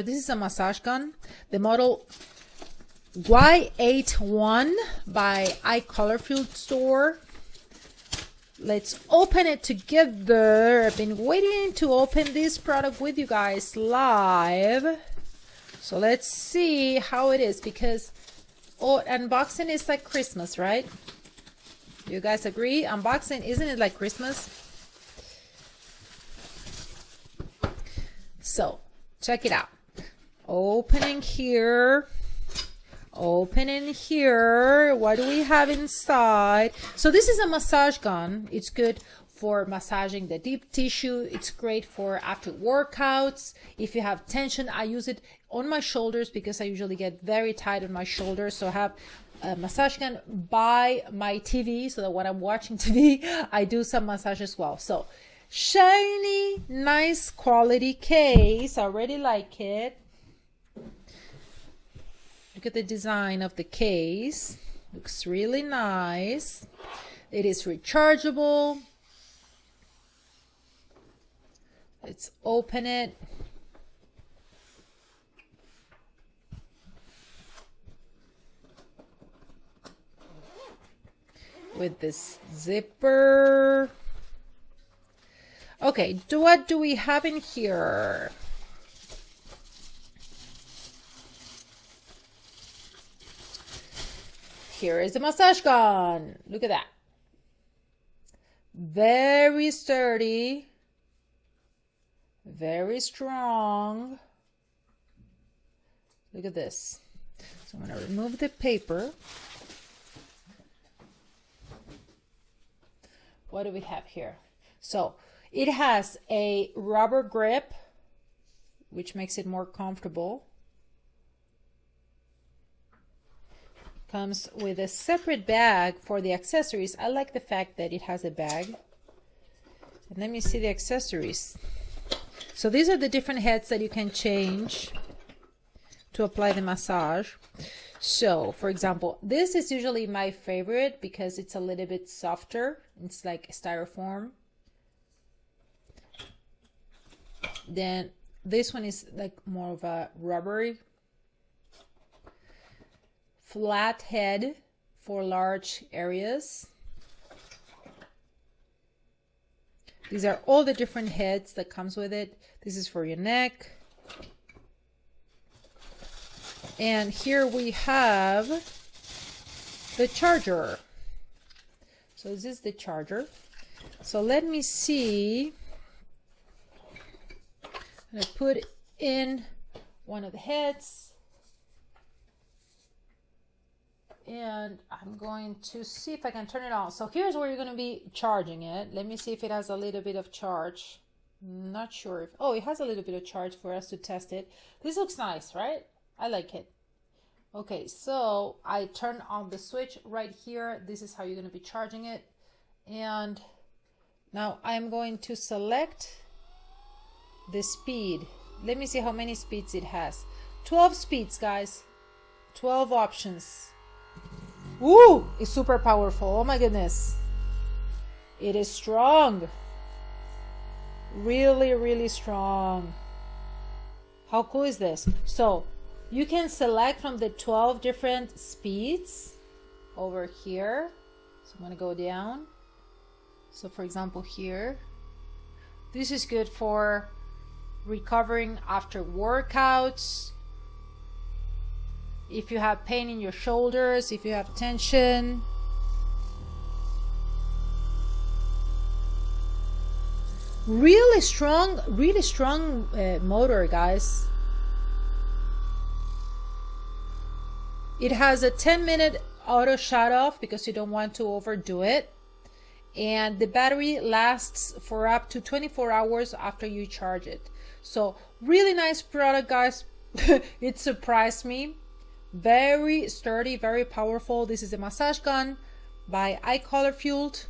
This is a massage gun, the model Y81 by ICOLORFULED store. Let's open it together. I've been waiting to open this product with you guys live. So let's see how it is, because unboxing is like Christmas, right? You guys agree? Unboxing, isn't it like Christmas? So check it out. Opening here. Opening here. What do we have inside? So this is a massage gun. It's good for massaging the deep tissue. It's great for after workouts. If you have tension, I use it on my shoulders because I usually get very tight on my shoulders. So I have a massage gun by my TV so that when I'm watching TV, I do some massage as well. So shiny, nice quality case. I already like it. Look at the design of the case. Looks really nice. It is rechargeable. Let's open it. With this zipper. Okay, what do we have in here? Here is the massage gun. Look at that. Very sturdy. Very strong. Look at this. So I'm going to remove the paper. What do we have here? So it has a rubber grip, which makes it more comfortable. Comes with a separate bag for the accessories. I like the fact that it has a bag. And let me see the accessories. So these are the different heads that you can change to apply the massage. So for example, this is usually my favorite because it's a little bit softer. It's like styrofoam. Then this one is like more of a rubbery. Flat head for large areas. These are all the different heads that comes with it. This is for your neck. And here we have the charger. So this is the charger. So let me see. I'm going to put in one of the heads. And I'm going to see if I can turn it on. So here's where you're going to be charging it. Let me see if it has a little bit of charge. Not sure if, oh, it has a little bit of charge for us to test it. This looks nice, right? I like it. Okay, so I turn on the switch right here. This is how you're going to be charging it. And now I'm going to select the speed. Let me see how many speeds it has. 12 speeds, guys. 12 options. Ooh, it's super powerful. Oh my goodness. It is strong. Really, really strong. How cool is this? So you can select from the 12 different speeds over here. So I'm going to go down. So for example here, this is good for recovering after workouts. If you have pain in your shoulders, if you have tension. Really strong motor, guys. It has a 10-minute auto shut off because you don't want to overdo it. And the battery lasts for up to 24 hours after you charge it. So really nice product, guys. It surprised me. Very sturdy, very powerful. This is a massage gun by ICOLORFULED.